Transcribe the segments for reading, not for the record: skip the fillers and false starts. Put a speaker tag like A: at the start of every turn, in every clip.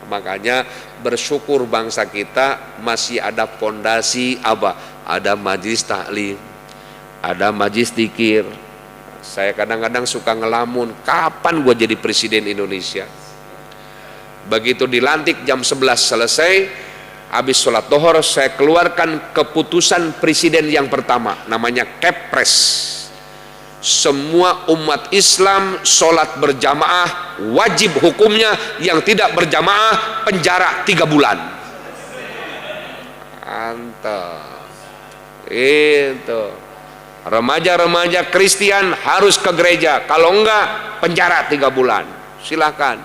A: Makanya bersyukur bangsa kita masih ada fondasi apa? Ada majelis taklim, ada majelis zikir. Saya kadang-kadang suka ngelamun, kapan gue jadi presiden Indonesia? Begitu dilantik jam 11 selesai, habis sholat zuhur saya keluarkan keputusan presiden yang pertama, namanya Kepres. Semua umat Islam sholat berjamaah wajib hukumnya, yang tidak berjamaah penjara 3 bulan. Mantap. Itu remaja-remaja Kristen harus ke gereja, kalau enggak penjara 3 bulan. Silahkan.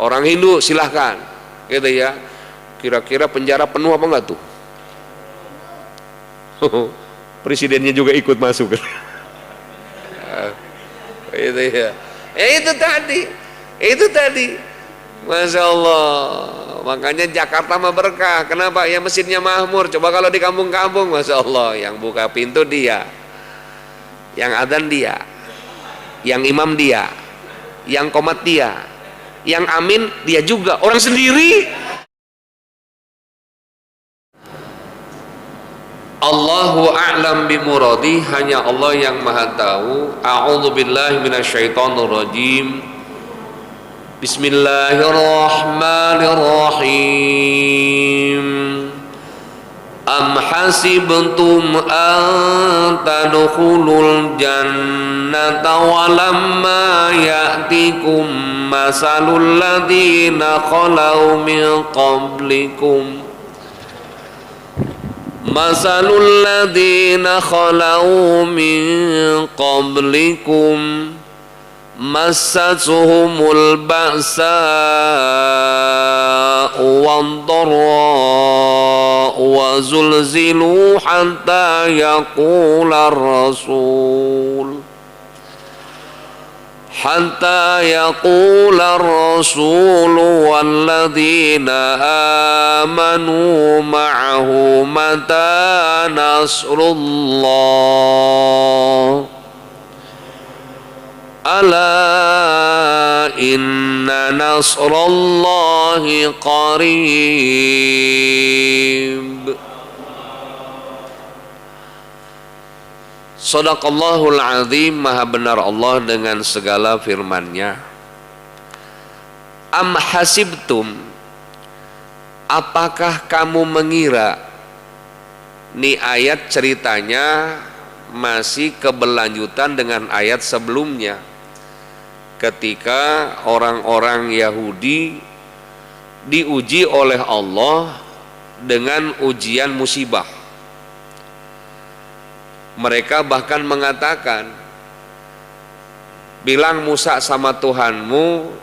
A: Orang Hindu silahkan, gitu ya. Kira-kira penjara penuh apa enggak tuh? Presidennya juga ikut masuk. Itu ya. Itu tadi. Masya Allah. Makanya Jakarta mah berkah. Kenapa? Ya masjidnya makmur. Coba kalau di kampung-kampung, Masya Allah, yang buka pintu dia, yang adzan dia, yang imam dia, yang qomat dia, yang amin dia juga, orang sendiri. Allahu a'lam bimuradi, hanya Allah yang maha tahu. A'udzu billahi minasyaitonir rajim. Bismillahirrahmanirrahim. Am hasibtum an tadkhulul jannata walamma ya'tikum masalul ladzina khalau min qablikum masalul ladzina khalau min qablikum massatuhumul ba'sa wad-dharra wa zulzilu hatta yaqula ar-rasul walladzina amanu ma'ahu mata nasrullah ala inna nasrallahi qarib. Shadaqallahul azim. Maha benar Allah dengan segala firman-Nya. Am hasibtum, apakah kamu mengira? Ini ayat ceritanya masih keberlanjutan dengan ayat sebelumnya, ketika orang-orang Yahudi diuji oleh Allah dengan ujian musibah. Mereka bahkan mengatakan, bilang Musa sama Tuhanmu,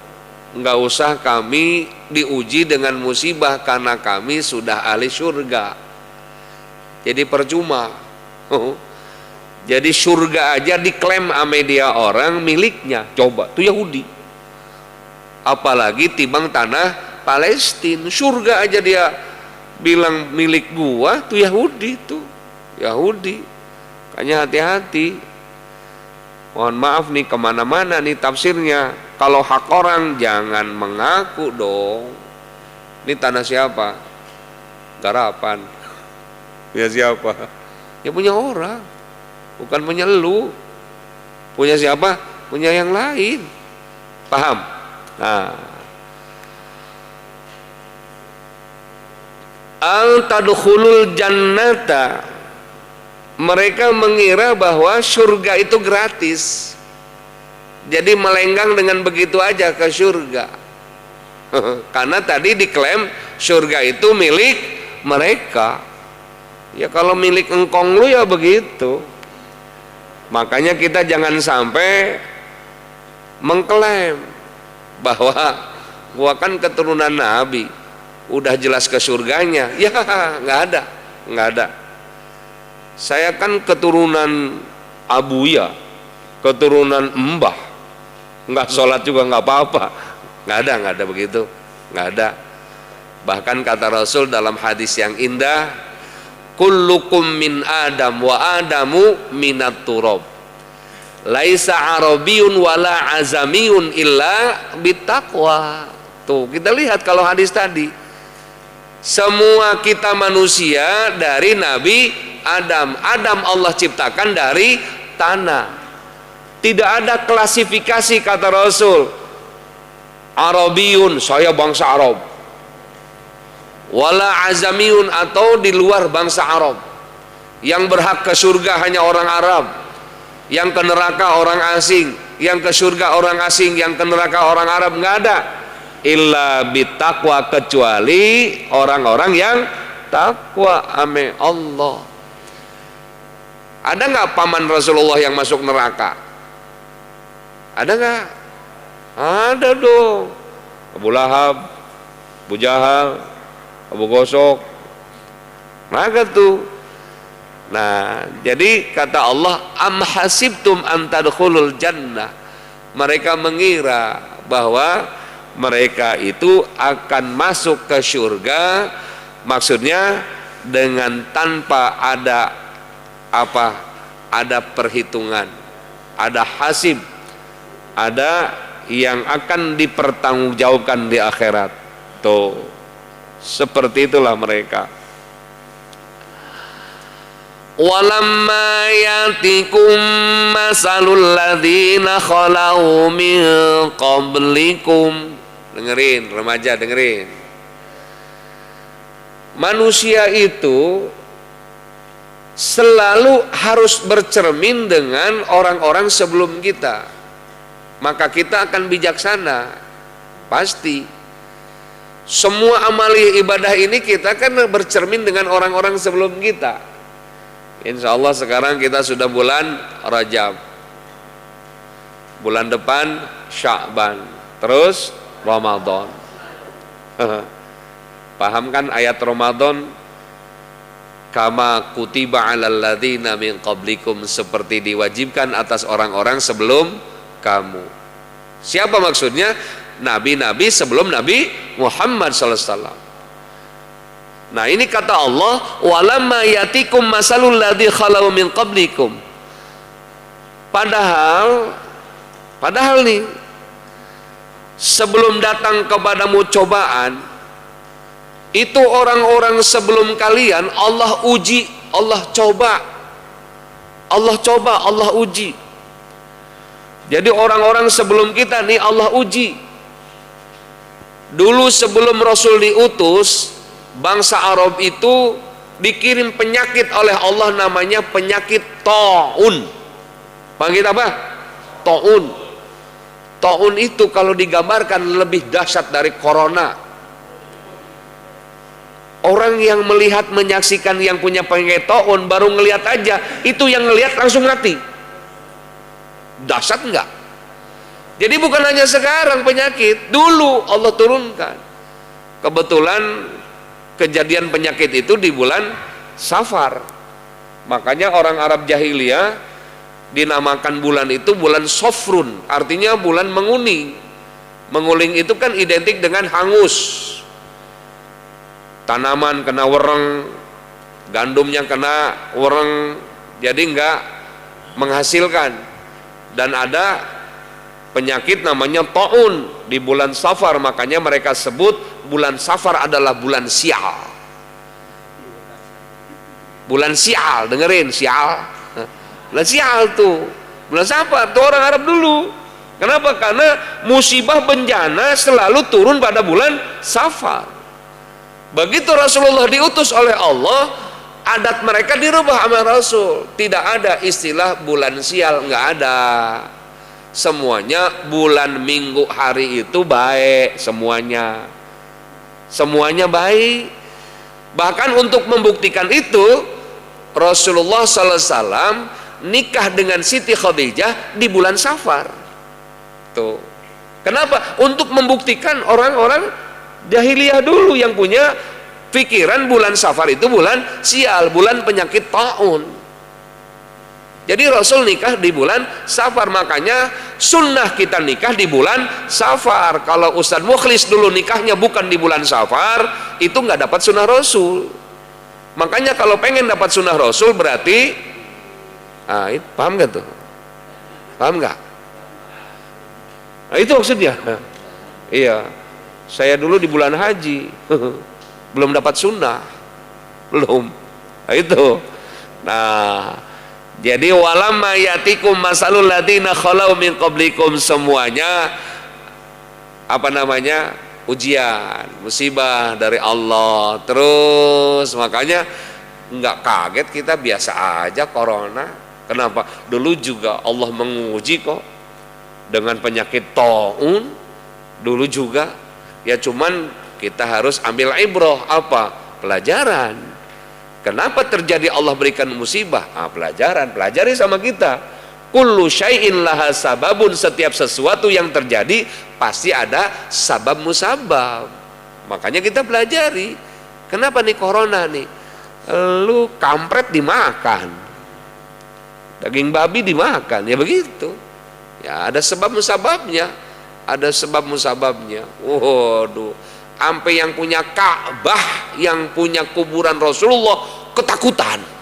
A: enggak usah kami diuji dengan musibah karena kami sudah ahli surga. Jadi percuma. Jadi surga aja diklaim sama dia orang miliknya. Coba tuh Yahudi, apalagi timbang tanah Palestina. Surga aja dia bilang milik gua, tuh Yahudi tuh. Yahudi. Makanya hati-hati. Mohon maaf nih, kemana-mana nih tafsirnya. Kalau hak orang jangan mengaku dong. Ini tanah siapa? Garapan. Ya siapa? Ya punya orang, bukan punya lu. Punya siapa? Punya yang lain. Paham? Nah, al tadkhulul jannata, mereka mengira bahwa surga itu gratis. Jadi melenggang dengan begitu aja ke surga. Karena tadi diklaim surga itu milik mereka. Ya kalau milik engkong lu ya begitu. Makanya kita jangan sampai mengklaim bahwa gua kan keturunan Nabi, udah jelas ke surganya. Ya nggak ada. Saya kan keturunan Abuya, keturunan Mbah, nggak sholat juga nggak apa-apa. Nggak ada begitu, nggak ada. Bahkan kata Rasul dalam hadis yang indah, kullukum min Adam wa Adamu minat turab, laisa arabiyun wala azamiyun illa bitaqwa. Tuh, kita lihat kalau hadis tadi. Semua kita manusia dari Nabi Adam. Adam Allah ciptakan dari tanah. Tidak ada klasifikasi kata Rasul. Arabiyun, saya bangsa Arab. Wala azamiyun, atau di luar bangsa Arab. Yang berhak ke surga hanya orang Arab. Yang ke neraka orang asing. Yang ke surga orang asing, yang ke neraka orang Arab. Nggak ada. Illa bitaqwa, kecuali orang-orang yang takwa ame Allah. Ada nggak paman Rasulullah yang masuk neraka? Ada nggak? Ada dong. Abu Lahab, Abu Jahal, Abu Gosok. Maka tuh. Nah, jadi kata Allah, am hasibtum an tadkhulul jannah. Mereka mengira bahwa mereka itu akan masuk ke surga, maksudnya dengan tanpa ada apa? Ada perhitungan, ada hasib, ada yang akan dipertanggungjawabkan di akhirat. Tuh, seperti itulah mereka. Walamma yatikum masalul ladzina khalau min qablikum. Dengerin remaja, dengerin. Manusia itu selalu harus bercermin dengan orang-orang sebelum kita. Maka kita akan bijaksana. Pasti. Semua amali ibadah ini kita kan bercermin dengan orang-orang sebelum kita. Insya Allah sekarang kita sudah bulan Rajab, bulan depan Sya'ban, terus Ramadan. Paham kan ayat Ramadan? Kama kutiba alal ladzina min qablikum, seperti diwajibkan atas orang-orang sebelum kamu. Siapa maksudnya? Nabi-nabi sebelum Nabi Muhammad SAW. Nah, ini kata Allah, walamma yatikum masalul ladzi khalau min qablikum. Padahal nih, sebelum datang kepadamu cobaan, itu orang-orang sebelum kalian Allah uji, Allah coba, Allah uji. Jadi orang-orang sebelum kita nih Allah uji. Dulu sebelum Rasul diutus, bangsa Arab itu dikirim penyakit oleh Allah, namanya penyakit ta'un. Panggil apa? Ta'un. Ta'un itu kalau digambarkan lebih dahsyat dari corona. Orang yang melihat, menyaksikan yang punya penyakit ta'un baru ngelihat aja, itu yang ngelihat langsung mati. Dahsyat enggak? Jadi bukan hanya sekarang penyakit, dulu Allah turunkan. Kebetulan kejadian penyakit itu di bulan Safar. Makanya orang Arab jahiliyah dinamakan bulan itu bulan Sofrun, artinya bulan menguning. Menguning itu kan identik dengan hangus. Tanaman kena wereng, gandumnya kena wereng, jadi enggak menghasilkan. Dan ada penyakit namanya ta'un di bulan Safar, makanya mereka sebut bulan Safar adalah bulan sial. Bulan sial, dengerin, sial. Bulan sial tuh, bulan Safar tuh orang Arab dulu. Kenapa? Karena musibah bencana selalu turun pada bulan Safar. Begitu Rasulullah diutus oleh Allah, adat mereka dirubah sama Rasul. Tidak ada istilah bulan sial, nggak ada. Semuanya bulan minggu hari itu baik, semuanya baik. Bahkan untuk membuktikan itu, Rasulullah SAW nikah dengan Siti Khadijah di bulan Safar. Tuh. Kenapa? Untuk membuktikan orang-orang jahiliyah dulu yang punya pikiran bulan Safar itu bulan sial, bulan penyakit ta'un. Jadi Rasul nikah di bulan Safar, makanya sunnah kita nikah di bulan Safar. Kalau Ustadz Mukhlis dulu nikahnya bukan di bulan Safar, itu nggak dapat sunnah Rasul. Makanya kalau pengen dapat sunnah Rasul berarti, paham nggak tuh? Paham nggak? Nah, itu maksudnya. Iya. Saya dulu di bulan haji belum dapat sunnah, belum. Nah, itu. Nah, jadi walamma yatikum masalul ladina khalau min qablikum, semuanya apa namanya? Ujian, musibah dari Allah. Terus makanya nggak kaget kita, biasa aja corona. Kenapa? Dulu juga Allah menguji kok dengan penyakit taun. Dulu juga ya, cuman kita harus ambil ibrah, apa? Pelajaran. Kenapa terjadi Allah berikan musibah? Pelajaran, pelajari sama kita. Kullu syai'in laha sababun, setiap sesuatu yang terjadi pasti ada sabab musabab. Makanya kita pelajari. Kenapa nih corona nih? Lu kampret dimakan, daging babi dimakan, ya begitu. Ya ada sebab musababnya, ada sebab musababnya. Waduh, sampai yang punya Ka'bah, yang punya kuburan Rasulullah ketakutan.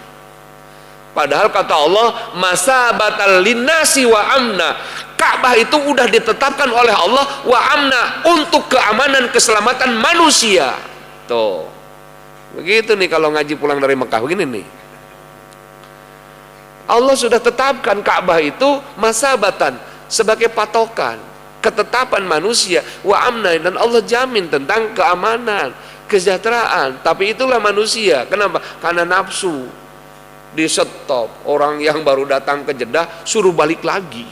A: Padahal kata Allah, masabatal linnasi wa amna. Ka'bah itu udah ditetapkan oleh Allah wa amna, untuk keamanan keselamatan manusia. Tuh. Begitu nih kalau ngaji pulang dari Mekah begini nih. Allah sudah tetapkan Ka'bah itu masabatan, sebagai patokan ketetapan manusia wa amna, dan Allah jamin tentang keamanan, kesejahteraan. Tapi itulah manusia. Kenapa? Karena nafsu di stop. Orang yang baru datang ke Jeddah suruh balik lagi,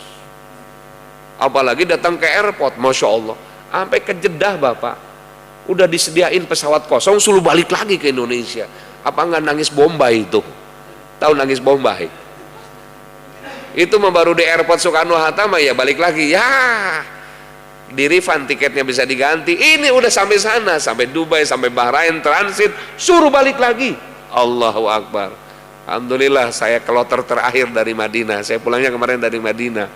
A: apalagi datang ke airport, Masya Allah, sampai ke Jeddah Bapak udah disediain pesawat kosong, suruh balik lagi ke Indonesia. Apa nggak nangis Bombay itu? Tahu nangis Bombay? Itu baru di airport Soekarno-Hatta mah ya balik lagi, ya di refund, tiketnya bisa diganti. Ini udah sampai sana, sampai Dubai, sampai Bahrain, transit, suruh balik lagi. Allahu Akbar. Alhamdulillah saya kloter terakhir dari Madinah. Saya pulangnya kemarin dari Madinah.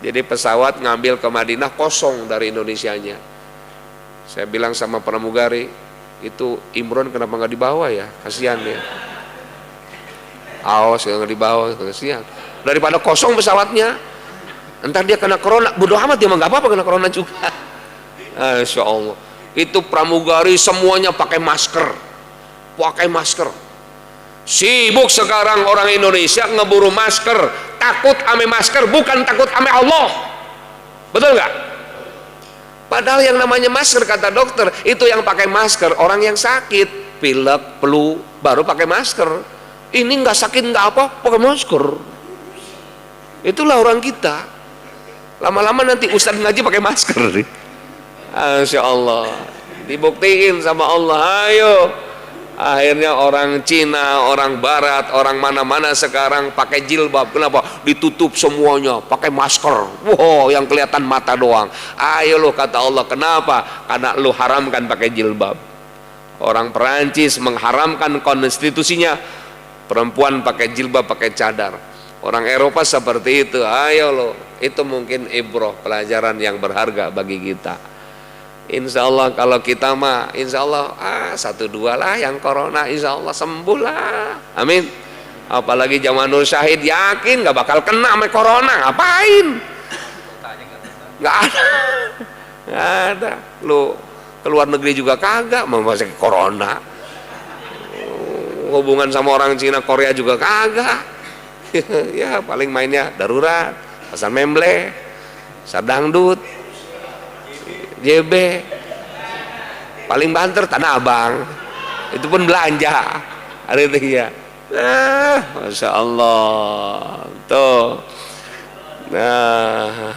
A: Jadi pesawat ngambil ke Madinah kosong dari Indonesianya. Saya bilang sama pramugari, itu Imron kenapa nggak dibawa ya? Kasihan ya. Awas nggak dibawa, kasihan. Daripada kosong pesawatnya, entar dia kena corona, bodoh amat, dia mah nggak apa-apa kena corona juga. Insya Allah. Itu pramugari semuanya pakai masker, pakai masker. Sibuk sekarang orang Indonesia ngeburu masker, takut ame masker, bukan takut ame Allah. Betul nggak? Padahal yang namanya masker, kata dokter, itu yang pakai masker orang yang sakit, pilek, flu, baru pakai masker. Ini nggak sakit nggak apa, pakai masker. Itulah orang kita. Lama-lama nanti ustadz ngaji pakai masker. Insya Allah. Dibuktiin sama Allah. Ayo. Akhirnya orang Cina, orang Barat, orang mana-mana sekarang pakai jilbab. Kenapa? Ditutup semuanya, pakai masker. Wow, yang kelihatan mata doang. Ayo lo, kata Allah. Kenapa? Karena lo haramkan pakai jilbab. Orang Perancis mengharamkan konstitusinya perempuan pakai jilbab, pakai cadar. Orang Eropa seperti itu. Ayo lo, itu mungkin ibrah, pelajaran yang berharga bagi kita. Insya Allah kalau kita mah, insya Allah 1-2 lah yang corona, insya Allah sembuh lah, amin. Apalagi zaman Nur Syahid, yakin gak bakal kena sama corona. Ngapain? Gak ada, gak ada. Lu keluar negeri juga kagak, mau masuk corona. Hubungan sama orang Cina, Korea juga kagak. Ya paling mainnya darurat, pasar memble, pasar dangdut, JB, paling banter Tanah Abang, itu pun belanja hari itu ya. Masya Allah tuh. Nah,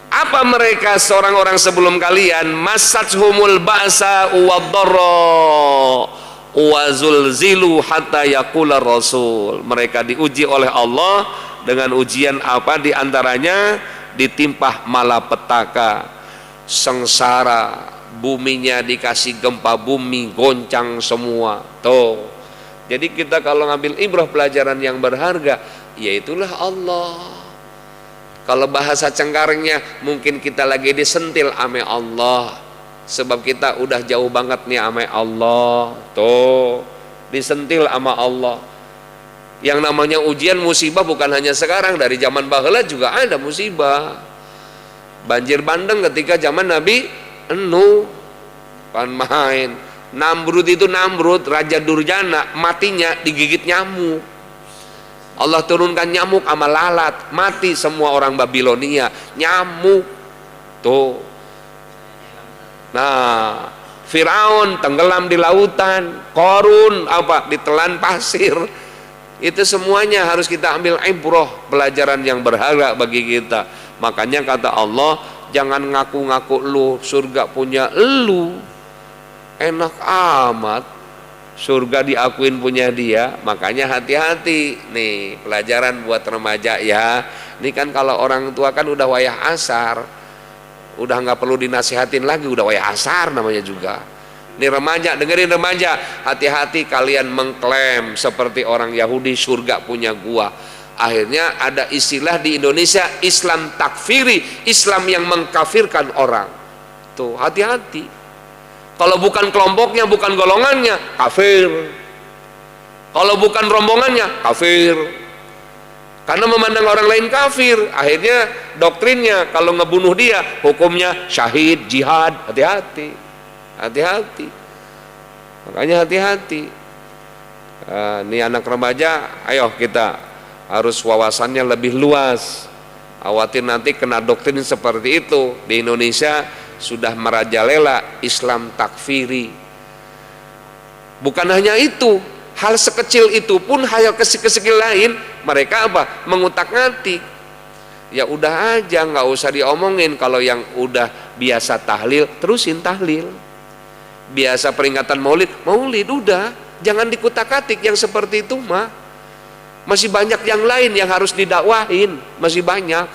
A: apa mereka seorang orang sebelum kalian? Masathumul ba'sa wad-dharra wa zulzilu hatta yaqula rasul. Mereka diuji oleh Allah dengan ujian apa? Di antaranya ditimpah malapetaka, sengsara, buminya dikasih gempa bumi, goncang semua. Tuh. Jadi kita kalau ngambil ibrah, pelajaran yang berharga, yaitulah Allah. Kalau bahasa cengkarengnya, mungkin kita lagi disentil ame Allah, sebab kita udah jauh banget nih ame Allah. Tuh, disentil sama Allah. Yang namanya ujian musibah bukan hanya sekarang, dari zaman baheula juga ada musibah. Banjir bandang ketika zaman Nabi Nuh, pan main. Namrud itu Raja Durjana, matinya digigit nyamuk. Allah turunkan nyamuk sama lalat, mati semua orang Babilonia, nyamuk. Tuh. Nah, Firaun tenggelam di lautan, Qarun ditelan pasir. Itu semuanya harus kita ambil ibrah, pelajaran yang berharga bagi kita. Makanya kata Allah, jangan ngaku-ngaku lu surga punya lu. Enak amat surga diakuin punya dia. Makanya hati-hati nih, pelajaran buat remaja ya. Ini kan kalau orang tua kan udah wayah asar, udah nggak perlu dinasihatin lagi, udah wayah asar namanya juga. Nih remaja, dengerin remaja, hati-hati kalian mengklaim seperti orang Yahudi surga punya gua. Akhirnya ada istilah di Indonesia, Islam takfiri, Islam yang mengkafirkan orang. Tuh, hati-hati. Kalau bukan kelompoknya, bukan golongannya, kafir. Kalau bukan rombongannya, kafir. Karena memandang orang lain kafir, akhirnya doktrinnya kalau ngebunuh dia, hukumnya syahid, jihad. Hati-hati, hati-hati. Makanya hati-hati. Ini anak remaja, ayo kita harus wawasannya lebih luas. Khawatir nanti kena doktrin seperti itu. Di Indonesia sudah merajalela Islam takfiri. Bukan hanya itu, hal sekecil itu pun, hal kecil lain mereka mengutak-ngatik. Ya udah aja, nggak usah diomongin. Kalau yang udah biasa tahlil, terusin tahlil. Biasa peringatan maulid udah, jangan dikutak-atik yang seperti itu mah. Masih banyak yang lain yang harus didakwahin, masih banyak.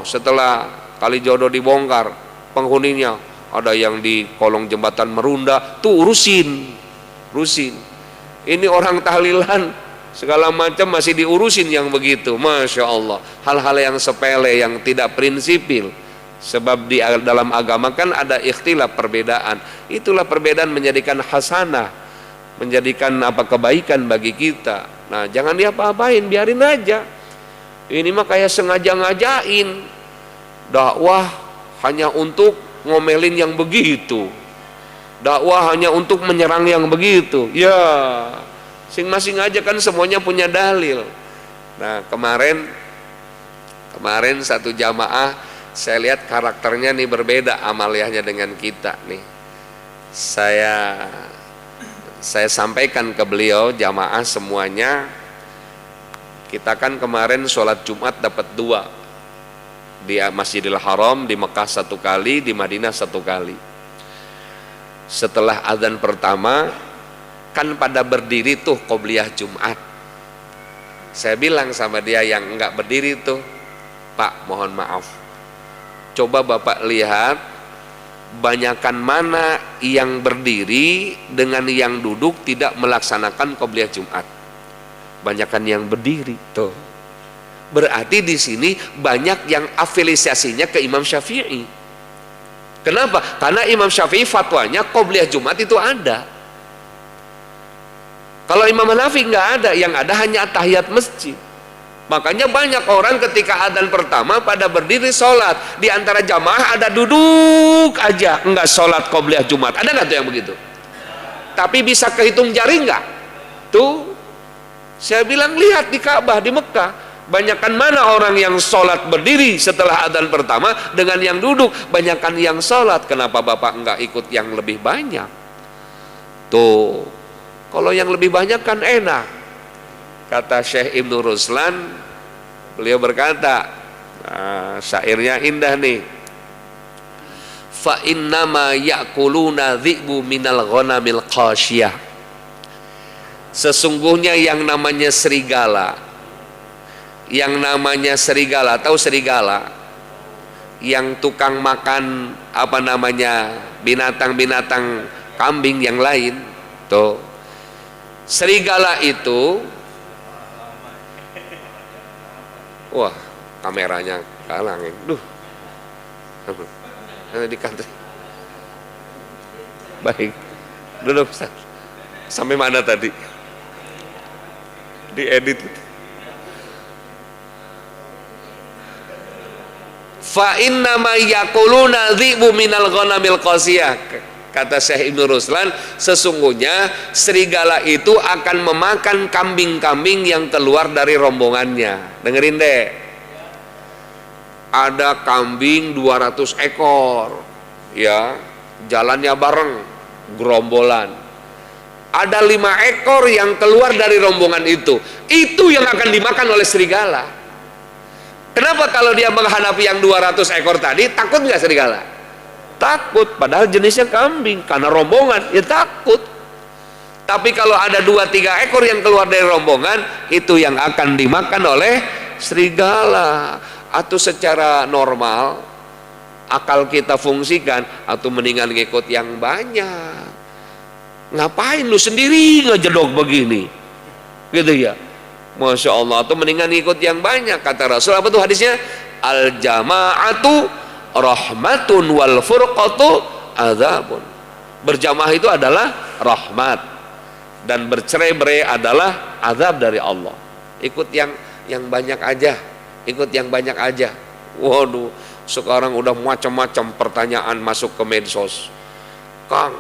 A: Setelah Kalijodo dibongkar, penghuninya ada yang di kolong jembatan Merunda, tuh urusin. Ini orang tahlilan segala macam masih diurusin yang begitu. Masya Allah, hal-hal yang sepele, yang tidak prinsipil. Sebab di dalam agama kan ada ikhtilaf, perbedaan. Itulah perbedaan menjadikan hasanah, menjadikan kebaikan bagi kita. Nah, jangan diapa-apain, biarin aja. Ini mah kayak sengaja ngajain dakwah hanya untuk ngomelin yang begitu, dakwah hanya untuk menyerang yang begitu. Ya, masing-masing aja kan semuanya punya dalil. Nah, kemarin satu jamaah saya lihat karakternya nih berbeda amaliyahnya dengan kita nih. Saya sampaikan ke beliau, jamaah semuanya, kita kan kemarin sholat Jumat dapat 2 di Masjidil Haram, di Mekah 1 kali, di Madinah 1 kali. Setelah azan pertama kan pada berdiri tuh qobliyah Jumat. Saya bilang sama dia yang enggak berdiri tuh, Pak mohon maaf, coba Bapak lihat banyakan mana yang berdiri dengan yang duduk tidak melaksanakan qobliyah Jumat. Banyakan yang berdiri tuh. Berarti di sini banyak yang afiliasinya ke Imam Syafi'i. Kenapa? Karena Imam Syafi'i fatwanya qobliyah Jumat itu ada. Kalau Imam Hanafi nggak ada, yang ada hanya tahiyat masjid. Makanya banyak orang ketika adzan pertama pada berdiri sholat, di antara jamaah ada duduk aja enggak sholat qobliyah Jumat. Ada nggak tuh yang begitu? Tapi bisa kehitung jari nggak? Tuh, saya bilang lihat di Ka'bah di Mekah, banyakan mana orang yang sholat berdiri setelah adzan pertama dengan yang duduk. Banyakan yang sholat, kenapa Bapak enggak ikut yang lebih banyak? Tuh, kalau yang lebih banyak kan enak. Kata Syekh Ibnu Ruslan, beliau berkata, syairnya indah nih, fa innama ya'kuluna dhi'bu minal ghanamil qasyah. Sesungguhnya yang namanya serigala, tahu serigala yang tukang makan binatang-binatang kambing yang lain tuh, serigala itu, wah kameranya kalangin, di kantor. Baik, duduk. Sampai mana tadi? Diedit. fa innama yaquluna dzi'bu minal ghanamil qasiyah. Kata Syekh Ibnu Ruslan, sesungguhnya serigala itu akan memakan kambing-kambing yang keluar dari rombongannya. Dengerin deh, ada kambing 200 ekor ya, jalannya bareng gerombolan, ada 5 ekor yang keluar dari rombongan itu yang akan dimakan oleh serigala. Kenapa kalau dia menghadapi yang 200 ekor tadi takut nggak serigala? Takut, padahal jenisnya kambing, karena rombongan ya takut. Tapi kalau ada 2-3 ekor yang keluar dari rombongan, itu yang akan dimakan oleh serigala. Atau secara normal akal kita fungsikan, atau mendingan ngikut yang banyak. Ngapain lu sendiri ngejedok begini, gitu ya, Masya Allah. Atau mendingan ngikut yang banyak. Kata Rasul, apa tuh hadisnya? Al jama'atu rahmatun wal furqatu adzabun. Berjamaah itu adalah rahmat, dan bercerai-berai adalah azab dari Allah. Ikut yang banyak aja, ikut yang banyak aja. Waduh, sekarang udah macam-macam pertanyaan masuk ke medsos. Kang,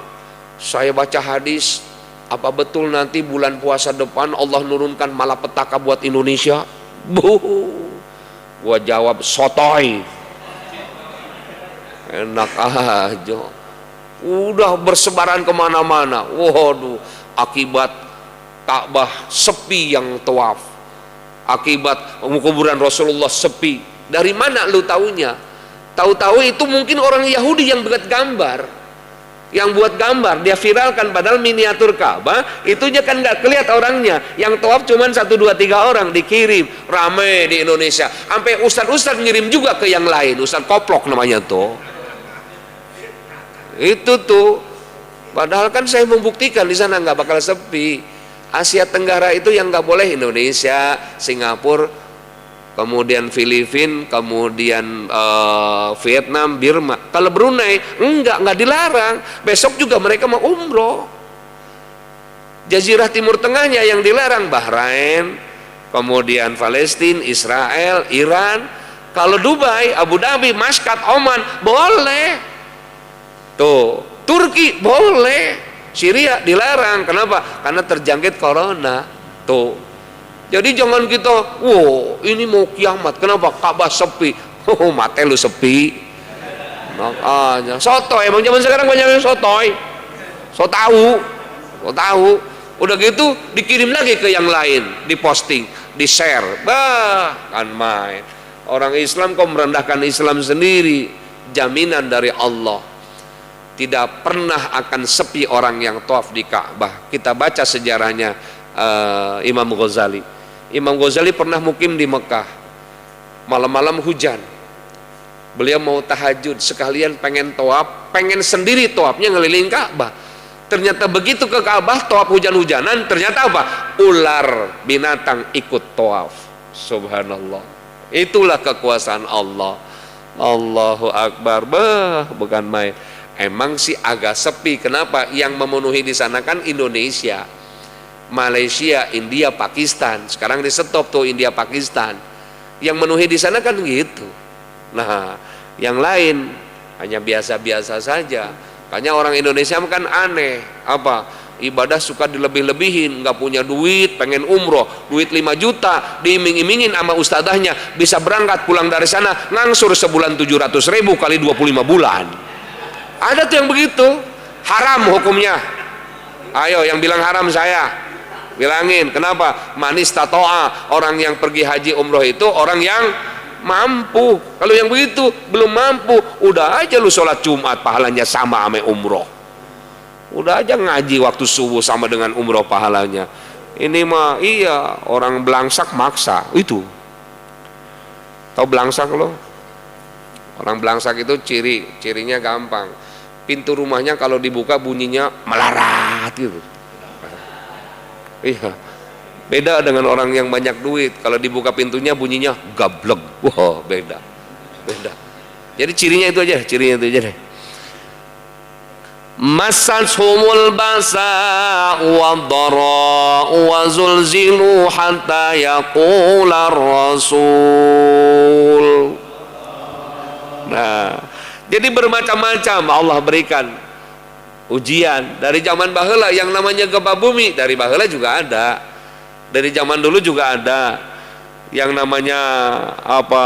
A: saya baca hadis, apa betul nanti bulan puasa depan Allah nurunkan malapetaka buat Indonesia? Gua jawab, sotoy. Enak aja, udah bersebaran kemana-mana. Waduh, akibat Ka'bah sepi yang tawaf, akibat kuburan Rasulullah sepi. Dari mana lu taunya? Tahu-tahu itu mungkin orang Yahudi yang buat gambar, dia viralkan, padahal miniatur Ka'bah itunya kan nggak kelihatan orangnya. Yang tawaf cuma 1, 2, 3 orang, dikirim rame di Indonesia, sampai ustadz ngirim juga ke yang lain. Ustadz Koplok namanya tuh. Itu tuh, padahal kan saya membuktikan di sana nggak bakal sepi. Asia Tenggara itu yang nggak boleh Indonesia, Singapura, kemudian Filipina, kemudian Vietnam, Burma. Kalau Brunei nggak dilarang. Besok juga mereka mau umroh. Jazirah Timur Tengahnya yang dilarang, Bahrain, kemudian Palestina, Israel, Iran. Kalau Dubai, Abu Dhabi, Muscat, Oman boleh. Tuh, Turki boleh, Syria dilarang. Kenapa? Karena terjangkit corona. Tuh. Jadi jangan kita, wow, ini mau kiamat. Kenapa? Ka'bah sepi. Oh, mate lu sepi. Makanya sotoy, emang zaman sekarang banyak yang sotoy. So tahu. Udah gitu dikirim lagi ke yang lain, diposting, di-share. Bah, kan main. Orang Islam kok merendahkan Islam sendiri. Jaminan dari Allah, tidak pernah akan sepi orang yang tawaf di Ka'bah. Kita baca sejarahnya Imam Ghazali. Imam Ghazali pernah mukim di Mekah. Malam-malam hujan. Beliau mau tahajud, sekalian pengen tawaf, pengen sendiri tawafnya ngeliling Ka'bah. Ternyata begitu ke Ka'bah tawaf hujan-hujanan, ternyata apa? Ular binatang ikut tawaf. Subhanallah. Itulah kekuasaan Allah. Allahu Akbar. Bukan main. Emang sih agak sepi. Kenapa? Yang memenuhi di sana kan Indonesia, Malaysia, India, Pakistan. Sekarang di stop tuh India, Pakistan. Yang memenuhi di sana kan gitu. Nah, yang lain hanya biasa-biasa saja. Makanya orang Indonesia kan aneh. Apa? Ibadah suka dilebih-lebihin, nggak punya duit, pengen umroh, duit 5 juta, diiming-imingin sama ustadahnya, bisa berangkat pulang dari sana, ngangsur sebulan 700.000 kali 25 bulan. Ada tuh yang begitu, haram hukumnya. Ayo yang bilang haram saya, bilangin. Kenapa? Manis tatoa, orang yang pergi haji umroh itu orang yang mampu. Kalau yang begitu belum mampu, udah aja lu sholat Jumat pahalanya sama sama umroh. Udah aja ngaji waktu subuh sama dengan umroh pahalanya. Ini mah iya, orang belangsak maksa. Itu tahu belangsak lo? Orang belangsak itu cirinya gampang. Pintu rumahnya kalau dibuka bunyinya melarat gitu. Iya. Beda dengan orang yang banyak duit. Kalau dibuka pintunya bunyinya gablek. Wah, beda. Jadi cirinya itu aja deh. Masashumul basa wa dara wa zulzilu hatta yaqula rasul Nah, jadi bermacam-macam Allah berikan ujian. Dari zaman baheula yang namanya gempa bumi, dari baheula juga ada. Dari zaman dulu juga ada. Yang namanya apa?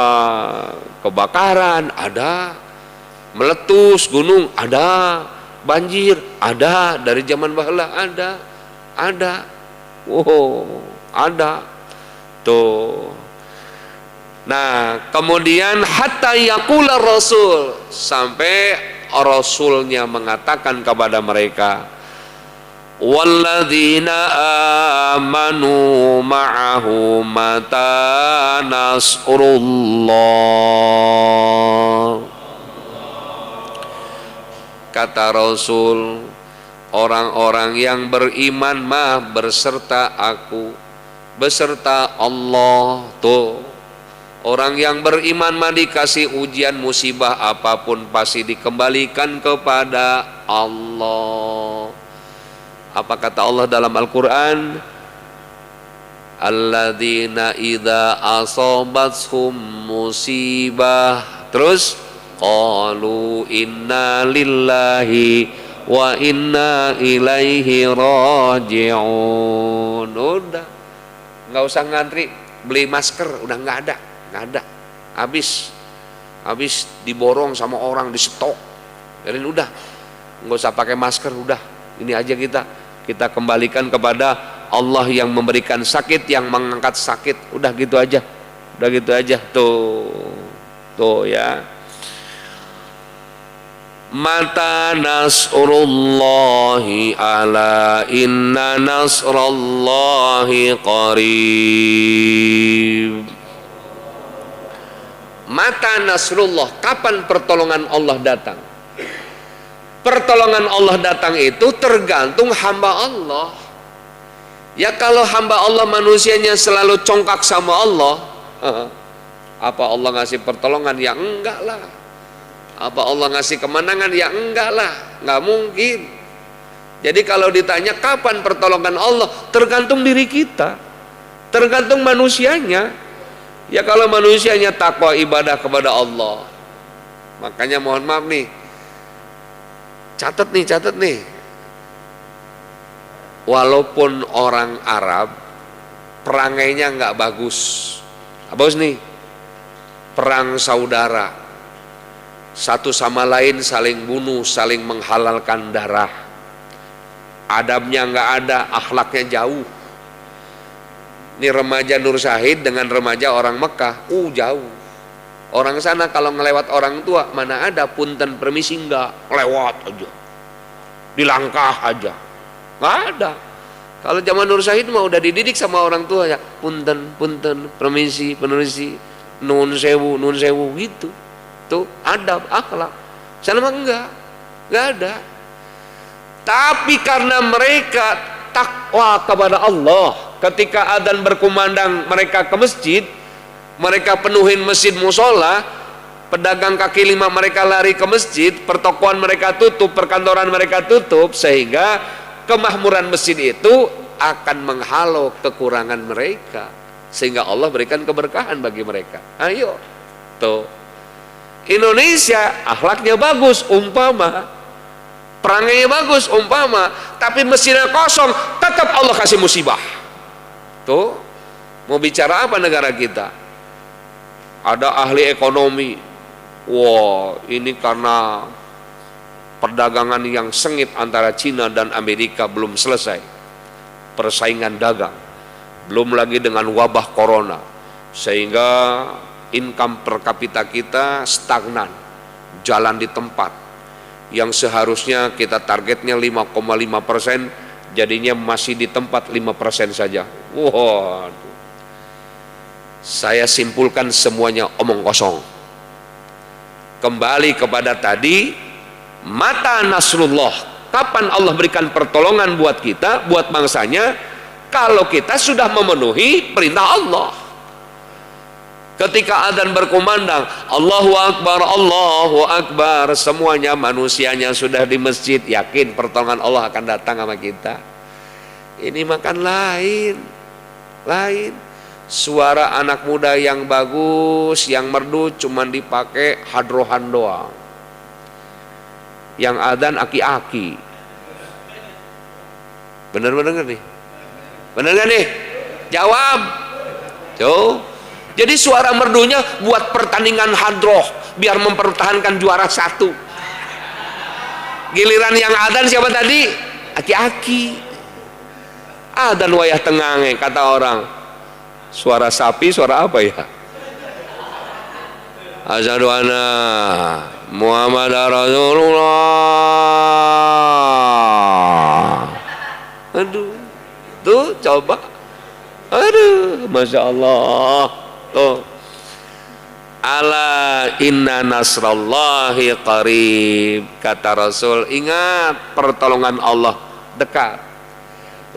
A: Kebakaran ada. Meletus gunung ada. Banjir ada. Dari zaman baheula ada. Ada. Wow, ada. Tuh. Nah, kemudian hatta yaqula rasul, sampai rasulnya mengatakan kepada mereka, walladzina amanu ma'ahu mata nasrullah. Kata Rasul, orang-orang yang beriman mah berserta aku, beserta Allah. Tuh, orang yang beriman mah dikasih ujian musibah apapun pasti dikembalikan kepada Allah. Apa kata Allah dalam Al-Quran? Alladzina idza asabathum musibah, terus qalu inna lillahi wa inna ilaihi raji'un. Udah, nggak usah ngantri beli masker, udah nggak ada. Habis diborong sama orang, di stok. Jadi udah nggak usah pakai masker, udah ini aja kita kembalikan kepada Allah yang memberikan sakit, yang mengangkat sakit. Udah gitu aja tuh ya. Mata nasrullahi ala inna nasrallahi qarib. Mata nasrullah, kapan pertolongan Allah datang? Pertolongan Allah datang itu tergantung hamba Allah. Ya kalau hamba Allah manusianya selalu congkak sama Allah, apa Allah ngasih pertolongan? Ya enggak lah. Apa Allah ngasih kemenangan? Ya enggak lah, nggak mungkin. Jadi kalau ditanya kapan pertolongan Allah, tergantung diri kita, tergantung manusianya. Ya kalau manusianya takwa ibadah kepada Allah, makanya mohon maaf nih, catat nih, walaupun orang Arab perangainya nggak bagus, nih, perang saudara, satu sama lain saling bunuh, saling menghalalkan darah, adabnya nggak ada, akhlaknya jauh. Ini remaja Nur Syahid dengan remaja orang Mekah, jauh. Orang sana kalau ngelewat orang tua, mana ada punten permisi, nggak, lewat aja, dilangkah aja, nggak ada. Kalau zaman Nur Syahid mah udah dididik sama orang tua ya, punten permisi nun sewu gitu. Tuh adab akhlak. Sana mah enggak ada. Tapi karena mereka takwa kepada Allah, ketika adzan berkumandang mereka ke masjid, mereka penuhin masjid musola, pedagang kaki lima mereka lari ke masjid, pertokoan mereka tutup, perkantoran mereka tutup, sehingga kemakmuran masjid itu akan menghalau kekurangan mereka, sehingga Allah berikan keberkahan bagi mereka. Ayo, tuh Indonesia akhlaknya bagus umpama, perangainya bagus umpama, tapi mesinnya kosong, tetap Allah kasih musibah. Tuh, mau bicara apa negara kita? Ada ahli ekonomi, wah ini karena perdagangan yang sengit antara Cina dan Amerika belum selesai, persaingan dagang, belum lagi dengan wabah corona, sehingga income per kapita kita stagnan, jalan di tempat. Yang seharusnya kita targetnya 5,5%, jadinya masih di tempat 5% saja. Wow. Saya simpulkan semuanya omong kosong. Kembali kepada tadi, mata nasrullah, kapan Allah berikan pertolongan buat kita, buat bangsanya, kalau kita sudah memenuhi perintah Allah. Ketika adzan berkumandang, Allahu Akbar, semuanya manusianya sudah di masjid, yakin pertolongan Allah akan datang sama kita. Ini makan lain. Suara anak muda yang bagus, yang merdu cuman dipakai hadrohan doang. Yang adzan aki-aki. Bener-bener nih? Bener gak nih? Jawab. Tuh. Jadi suara merdunya buat pertandingan hadroh, biar mempertahankan juara 1. Giliran yang adzan siapa tadi? Aki-aki. Adzan wayah tengange kata orang. Suara sapi, suara apa ya? Asyhadu anna Muhammadar Rasulullah. Aduh, tuh coba. Aduh, Masya Allah. Tuh. Ala inna nasrallahi qarib. Kata Rasul, ingat pertolongan Allah dekat.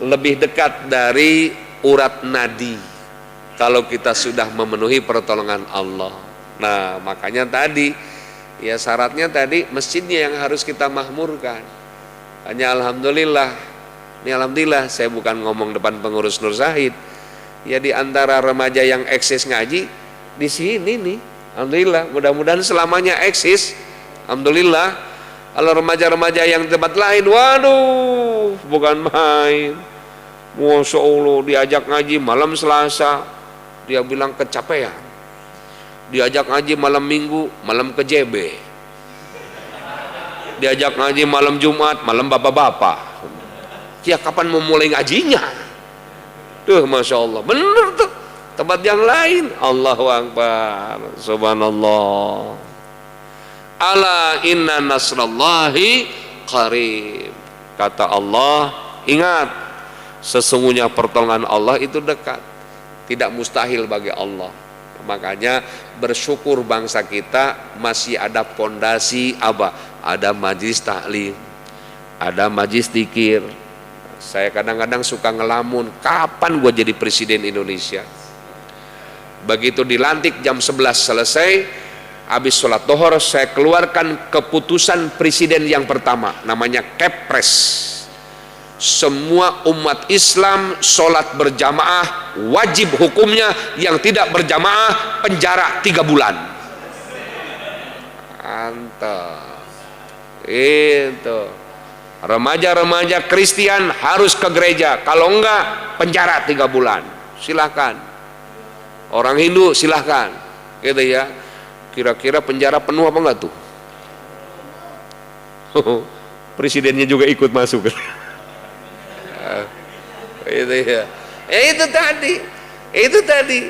A: Lebih dekat dari urat nadi kalau kita sudah memenuhi pertolongan Allah. Nah, makanya tadi ya syaratnya tadi masjidnya yang harus kita mahmurkan. Hanya alhamdulillah, ini alhamdulillah saya bukan ngomong depan pengurus Nur Zahid. Ya di antara remaja yang eksis ngaji di sini nih, alhamdulillah, mudah-mudahan selamanya eksis. Alhamdulillah. Kalau remaja-remaja yang di tempat lain, waduh, bukan main. Masya Allah, diajak ngaji malam Selasa, dia bilang kecapean. Diajak ngaji malam Minggu, malam ke JB. Diajak ngaji malam Jumat, malam bapak-bapak. Ya kapan mau mulai ngajinya? Tuh Masya Allah, bener tuh. Tempat yang lain, Allahu Akbar, subhanallah. Ala inna nasrallahi qarib. Kata Allah, ingat, sesungguhnya pertolongan Allah itu dekat, tidak mustahil bagi Allah. Makanya bersyukur bangsa kita masih ada pondasi apa? Ada majlis taklim, ada majlis zikir. Saya kadang-kadang suka ngelamun, kapan gue jadi presiden Indonesia? Begitu dilantik jam 11 selesai, habis sholat dohor saya keluarkan keputusan presiden yang pertama, namanya Kepres. Semua umat Islam sholat berjamaah wajib hukumnya, yang tidak berjamaah penjara 3 bulan. Antap. Itu. Remaja-remaja Kristen harus ke gereja, kalau enggak penjara 3 bulan. Silahkan. Orang Hindu silahkan. Gitu ya. Kira-kira penjara penuh apa enggak tuh? Presidennya juga ikut masuk. Itu ya. Itu tadi.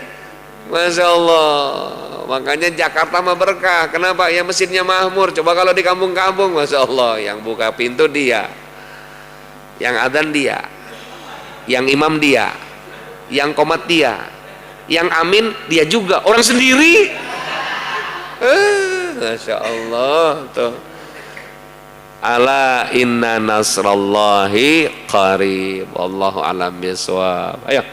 A: Masya Allah. Makanya Jakarta mah berkah. Kenapa? Ya masjidnya makmur. Coba kalau di kampung-kampung, Masya Allah, yang buka pintu dia, yang adzan dia, yang imam dia, yang qomat dia, yang amin dia juga, orang sendiri. Masya Allah tuh. Ala inna nasrallahi qarib. Wallahu alam bisawab. Ayo.